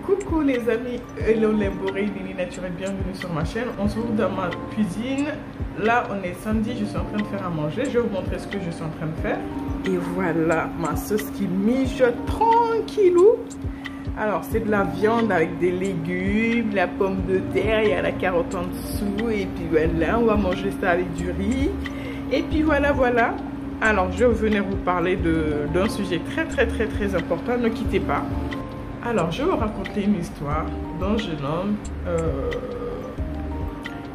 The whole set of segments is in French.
Coucou les amis, hello les boréis, Lily Naturelle, bienvenue sur ma chaîne. On se retrouve dans ma cuisine. Là on est samedi, je suis en train de faire à manger. Je vais vous montrer ce que je suis en train de faire. Et voilà ma sauce qui mijote tranquillou. Alors c'est de la viande avec des légumes, la pomme de terre, il y a la carotte en dessous. Et puis voilà, on va manger ça avec du riz. Et puis voilà. Alors je vais venir vous parler d'un sujet très important, ne quittez pas. Alors, je vais vous raconter une histoire d'un jeune homme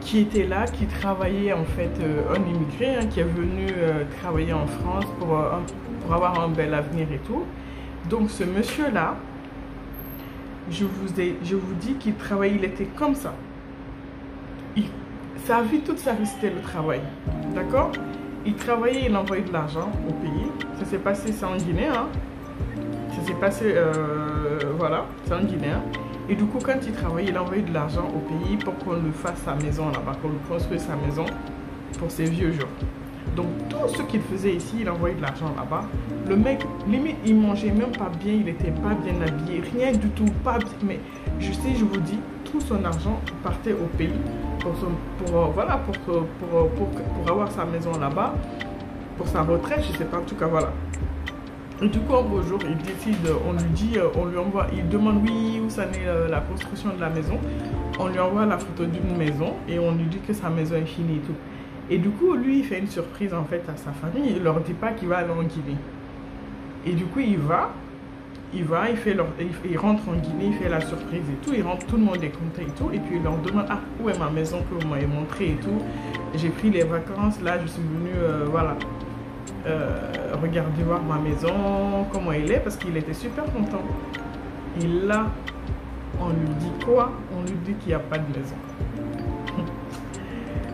qui était là, qui travaillait en fait, un immigré qui est venu travailler en France pour avoir un bel avenir et tout. Donc, ce monsieur-là, je vous dis qu'il travaillait, il était comme ça. Sa vie, toute sa vie, c'était le travail. D'accord? Il travaillait, il envoyait de l'argent au pays. Ça s'est passé, c'est en Guinée, hein. Ça s'est passé, voilà, c'est un Guinéen. Et du coup, quand il travaillait, il envoyait de l'argent au pays pour qu'on lui fasse sa maison là-bas, qu'on lui construise sa maison pour ses vieux jours. Donc, tout ce qu'il faisait ici, il envoyait de l'argent là-bas. Le mec, limite, il mangeait même pas bien, il était pas bien habillé, rien du tout, pas bien. Mais je vous dis, tout son argent partait au pays pour avoir sa maison là-bas, pour sa retraite, je sais pas, en tout cas, voilà. Et du coup, un beau jour, il décide, on lui envoie, il demande oui, où ça n'est la construction de la maison. On lui envoie la photo d'une maison et on lui dit que sa maison est finie et tout. Et du coup, lui, il fait une surprise en fait à sa famille. Il leur dit pas qu'il va aller en Guinée. Et du coup, il rentre en Guinée, il fait la surprise et tout. Il rentre, tout le monde est content et tout. Et puis, il leur demande, ah, où est ma maison que vous m'avez montré et tout. J'ai pris les vacances, là, je suis venu, voilà. Regardez voir ma maison, comment elle est, parce qu'il était super content. Et là, on lui dit quoi? On lui dit qu'il n'y a pas de maison.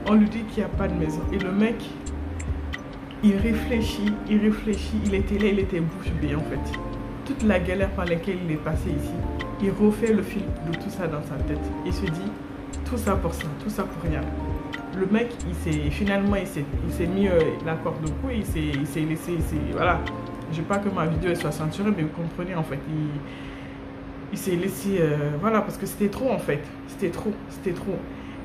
On lui dit qu'il n'y a pas de maison. Et le mec, il réfléchit, il était là, il était bouche bée en fait. Toute la galère par laquelle il est passé ici, il refait le fil de tout ça dans sa tête. Il se dit, tout ça pour ça, tout ça pour rien. Le mec, finalement, il s'est mis la corde au cou et il s'est laissé, voilà. Je veux pas que ma vidéo soit censurée, mais vous comprenez en fait. Il s'est laissé, voilà, parce que c'était trop en fait. C'était trop.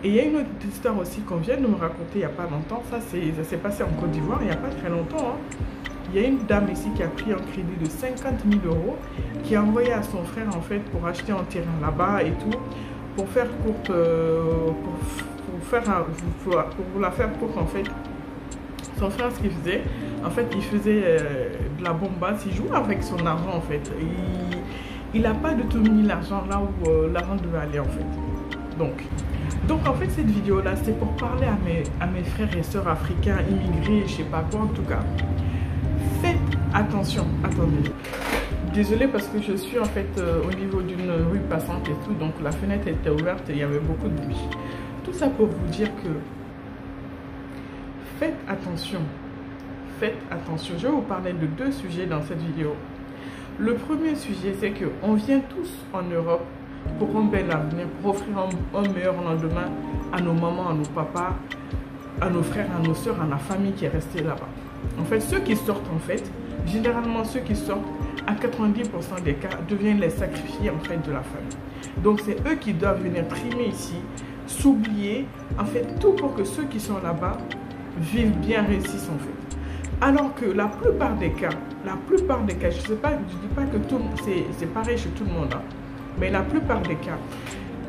Et il y a une autre histoire aussi qu'on vient de me raconter il n'y a pas longtemps. Ça s'est passé en Côte d'Ivoire il n'y a pas très longtemps. Hein. Il y a une dame ici qui a pris un crédit de 50 000 €, qui a envoyé à son frère en fait pour acheter un terrain là-bas et tout. Pour faire courte, pour vous la faire courte en fait, son frère ce qu'il faisait, en fait il faisait de la bombasse, il jouait avec son argent en fait. Il n'a pas du tout mis l'argent là où l'argent devait aller en fait. Donc en fait cette vidéo là c'est pour parler à mes frères et sœurs africains, immigrés, je sais pas quoi en tout cas. Faites attention, attendez. Désolée parce que je suis en fait au niveau d'une rue passante et tout, donc la fenêtre était ouverte et il y avait beaucoup de bruit. Tout ça pour vous dire que faites attention. Je vais vous parler de deux sujets dans cette vidéo. Le premier sujet, c'est qu'on vient tous en Europe pour un bel avenir, pour offrir un meilleur lendemain à nos mamans, à nos papas, à nos frères, à nos soeurs, à la famille qui est restée là-bas. En fait, ceux qui sortent en fait, généralement ceux qui sortent, à 90% des cas, deviennent les sacrifiés en fait de la famille. Donc c'est eux qui doivent venir trimer ici, s'oublier, en fait tout pour que ceux qui sont là-bas vivent bien, réussissent en fait. Alors que la plupart des cas, je dis pas que c'est pareil chez tout le monde, hein, mais la plupart des cas,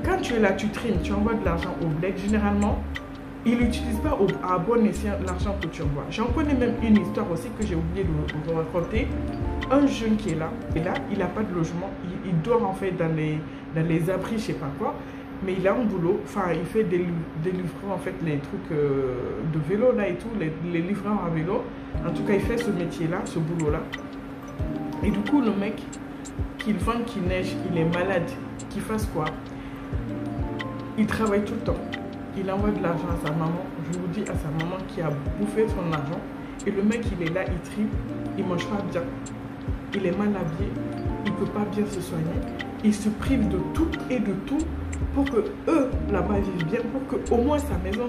quand tu es là, tu trimes, tu envoies de l'argent au bled, généralement, ils n'utilisent pas à bon escient l'argent que tu envoies. J'en connais même une histoire aussi que j'ai oublié de vous raconter. Un jeune qui est là, il n'a pas de logement, il dort en fait dans les abris, je sais pas quoi, mais il a un boulot, enfin il fait des livreurs en fait, les trucs de vélo là et tout, les livreurs à vélo. En tout cas il fait ce métier là, ce boulot là. Et du coup le mec, qu'il vente, qu'il neige, il est malade, qu'il fasse quoi? Il travaille tout le temps. Il envoie de l'argent à sa maman, je vous dis à sa maman qui a bouffé son argent. Et le mec il est là, il tripe, il mange pas bien. Il est mal habillé, il ne peut pas bien se soigner. Il se prive de tout et de tout pour que eux là-bas vivent bien, pour que au moins sa maison,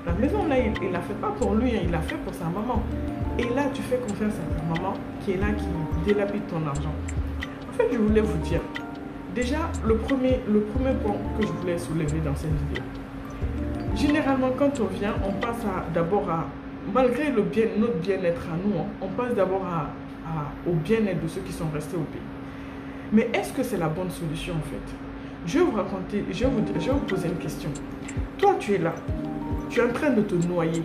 la maison là, il l'a fait pas pour lui, hein, il l'a fait pour sa maman. Et là, tu fais confiance à ta maman qui est là, qui délapide ton argent. En fait, je voulais vous dire, Déjà, le premier point que je voulais soulever dans cette vidéo. Généralement, quand on vient, on passe d'abord à, malgré notre bien-être à nous, on passe d'abord au bien-être de ceux qui sont restés au pays. Mais est-ce que c'est la bonne solution en fait? Je vais vous raconter, je vais vous poser une question. Toi, tu es là, tu es en train de te noyer.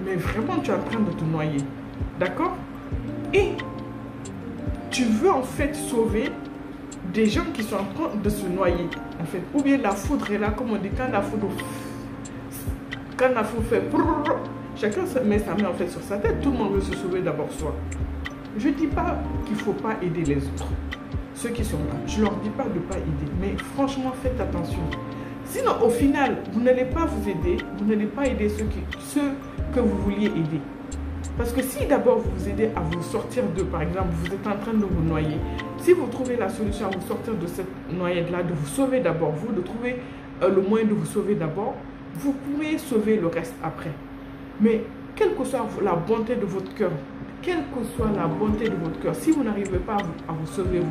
Mais vraiment, tu es en train de te noyer. D'accord? Et tu veux en fait sauver des gens qui sont en train de se noyer. En fait, ou bien la foudre est là, comme on dit, quand la foudre fait... Chacun met sa main en fait sur sa tête. Tout le monde veut se sauver d'abord soi. Je ne dis pas qu'il ne faut pas aider les autres. Ceux qui sont là, je ne leur dis pas de ne pas aider. Mais franchement, faites attention. Sinon, au final, vous n'allez pas vous aider. Vous n'allez pas aider ceux que vous vouliez aider. Parce que si d'abord vous vous aidez à vous sortir de, par exemple, vous êtes en train de vous noyer, si vous trouvez la solution à vous sortir de cette noyade-là, de vous sauver d'abord, vous, de trouver le moyen de vous sauver d'abord, vous pouvez sauver le reste après. Mais quelle que soit la bonté de votre cœur, quelle que soit la bonté de votre cœur, si vous n'arrivez pas à vous sauver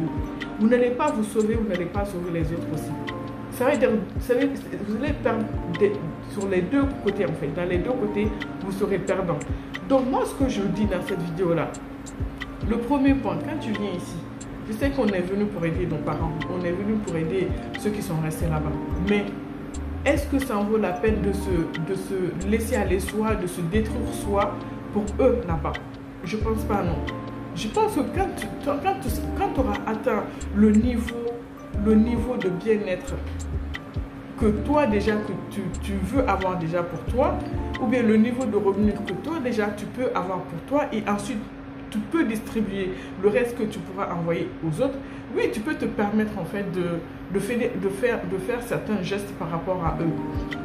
vous n'allez pas vous sauver, vous n'allez pas sauver les autres aussi. Ça veut dire, vous allez perdre sur les deux côtés en fait. Dans les deux côtés, vous serez perdant. Donc moi, ce que je dis dans cette vidéo-là, le premier point, quand tu viens ici, je sais qu'on est venu pour aider nos parents, on est venu pour aider ceux qui sont restés là-bas. Mais est-ce que ça en vaut la peine de se laisser aller soi, de se détruire soi pour eux là-bas? Je pense pas, non. Je pense que quand tu auras atteint le niveau de bien-être que toi déjà, que tu veux avoir déjà pour toi, ou bien le niveau de revenu que toi déjà tu peux avoir pour toi, et ensuite tu peux distribuer le reste que tu pourras envoyer aux autres, oui, tu peux te permettre en fait de faire certains gestes par rapport à eux.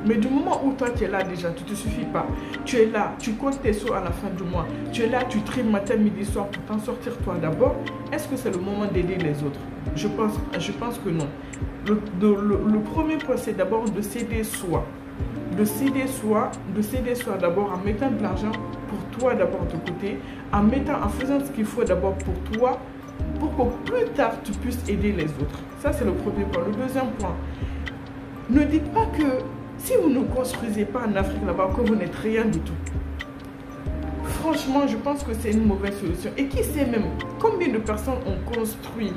Mais du moment où toi tu es là déjà, tu ne te suffis pas, tu es là, tu comptes tes sous à la fin du mois, tu es là, tu trimes matin, midi, soir pour t'en sortir toi d'abord, est-ce que c'est le moment d'aider les autres? Je pense que non. Le premier point, c'est d'abord de s'aider soi. De s'aider soi d'abord en mettant de l'argent pour toi d'abord de côté, en faisant ce qu'il faut d'abord pour toi, pour que plus tard tu puisses aider les autres. Ça, c'est le premier point. Le deuxième point, ne dites pas que si vous ne construisez pas en Afrique là-bas, que vous n'êtes rien du tout. Franchement, je pense que c'est une mauvaise solution. Et qui sait même combien de personnes ont construit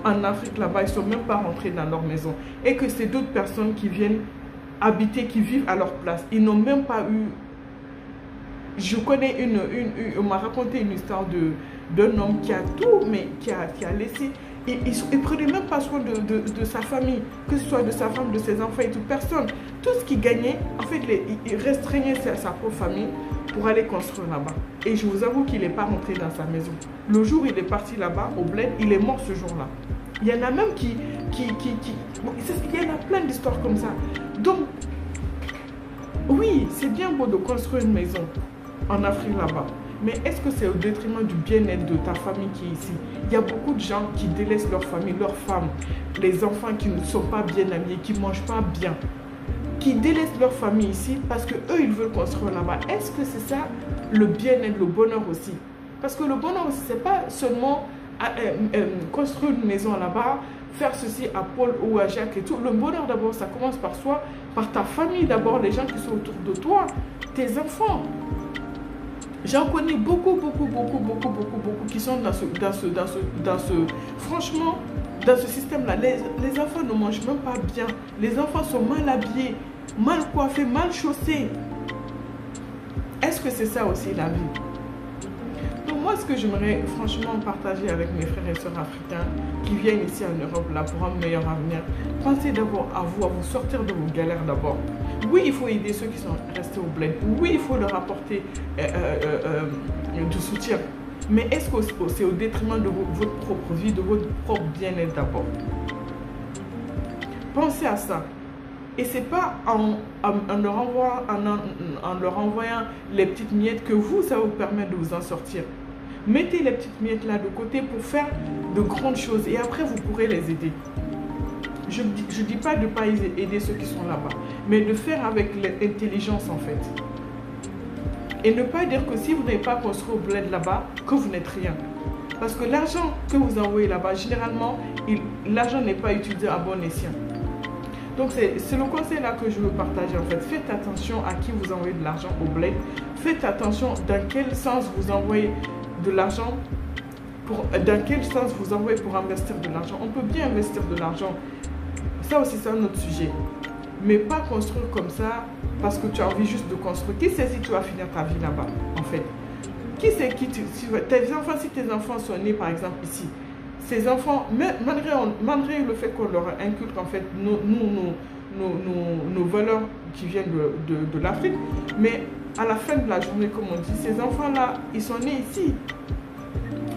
en Afrique là-bas, ils ne sont même pas rentrés dans leur maison. Et que c'est d'autres personnes qui viennent habiter, qui vivent à leur place. Ils n'ont même pas eu... Je connais on m'a raconté une histoire d'un homme qui a tout, mais qui a laissé... Il ne prenait même pas soin de sa famille, que ce soit de sa femme, de ses enfants et toute personne. Tout ce qu'il gagnait, en fait, il restreignait sa propre famille pour aller construire là-bas. Et je vous avoue qu'il n'est pas rentré dans sa maison. Le jour où il est parti là-bas, au bled, il est mort ce jour-là. Il y en a même il y en a plein d'histoires comme ça. Donc, oui, c'est bien beau de construire une maison en Afrique là-bas. Mais est-ce que c'est au détriment du bien-être de ta famille qui est ici? Il y a beaucoup de gens qui délaissent leur famille, leurs femmes, les enfants qui ne sont pas bien habillés, qui ne mangent pas bien, qui délaissent leur famille ici parce qu'eux, ils veulent construire là-bas. Est-ce que c'est ça le bien-être, le bonheur aussi? Parce que le bonheur aussi, ce n'est pas seulement construire une maison là-bas, faire ceci à Paul ou à Jacques et tout. Le bonheur d'abord, ça commence par soi, par ta famille d'abord, les gens qui sont autour de toi, tes enfants. J'en connais beaucoup qui sont franchement, dans ce système-là. Les enfants ne mangent même pas bien. Les enfants sont mal habillés, mal coiffés, mal chaussés. Est-ce que c'est ça aussi la vie? Donc moi, ce que j'aimerais franchement partager avec mes frères et sœurs africains qui viennent ici en Europe là pour un meilleur avenir, pensez d'abord à vous sortir de vos galères d'abord. Oui, il faut aider ceux qui sont restés au bled. Oui, il faut leur apporter du soutien. Mais est-ce que c'est au détriment de votre propre vie, de votre propre bien-être d'abord? Pensez à ça. Et ce n'est pas en leur envoyant les petites miettes que vous, ça vous permet de vous en sortir. Mettez les petites miettes là de côté pour faire de grandes choses et après vous pourrez les aider. Je ne dis pas de ne pas aider ceux qui sont là-bas, mais de faire avec l'intelligence en fait. Et ne pas dire que si vous n'avez pas construit au bled là-bas, que vous n'êtes rien. Parce que l'argent que vous envoyez là-bas, généralement, l'argent n'est pas utilisé à bon escient. Donc c'est le conseil là que je veux partager en fait. Faites attention à qui vous envoyez de l'argent au bled. Faites attention dans quel sens vous envoyez de l'argent. Dans quel sens vous envoyez pour investir de l'argent. On peut bien investir de l'argent. Ça aussi c'est un autre sujet. Mais pas construire comme ça parce que tu as envie juste de construire. Qui sait si tu vas finir ta vie là-bas en fait. Qui sait tes enfants, si tes enfants sont nés par exemple ici. Ces enfants, malgré le fait qu'on leur inculque en fait nos valeurs qui viennent de l'Afrique, mais à la fin de la journée, comme on dit, ces enfants-là, ils sont nés ici.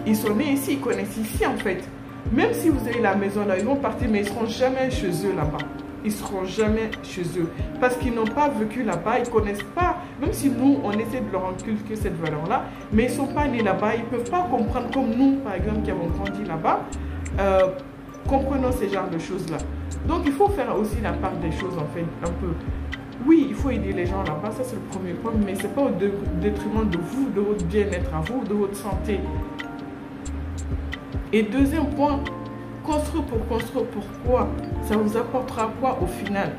Ils sont nés ici, ils connaissent ici en fait. Même si vous avez la maison là, ils vont partir, mais ils ne seront jamais chez eux là-bas. Ils ne seront jamais chez eux. Parce qu'ils n'ont pas vécu là-bas, ils ne connaissent pas. Même si nous, on essaie de leur inculquer cette valeur-là, mais ils ne sont pas nés là-bas, ils ne peuvent pas comprendre comme nous, par exemple, qui avons grandi là-bas, comprenons ces genres de choses-là. Donc, il faut faire aussi la part des choses, en fait, un peu. Oui, il faut aider les gens là-bas, ça c'est le premier point, mais ce n'est pas au détriment de vous, de votre bien-être à vous, de votre santé. Et deuxième point, construire pour construire, pourquoi? Ça vous apportera quoi au final?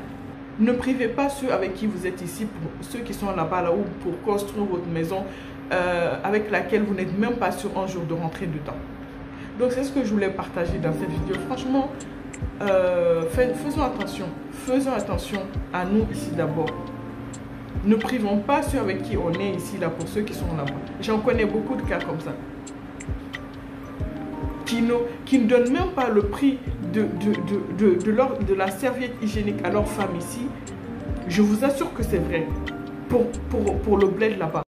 Ne privez pas ceux avec qui vous êtes ici, pour ceux qui sont là-bas, là-haut, pour construire votre maison avec laquelle vous n'êtes même pas sûr un jour de rentrer dedans. Donc c'est ce que je voulais partager dans cette vidéo. Franchement, faisons attention à nous ici d'abord. Ne privons pas ceux avec qui on est ici, là, pour ceux qui sont là-bas. J'en connais beaucoup de cas comme ça. Qui ne donnent même pas le prix de la serviette hygiénique à leur femme ici. Je vous assure que c'est vrai pour le bled là-bas.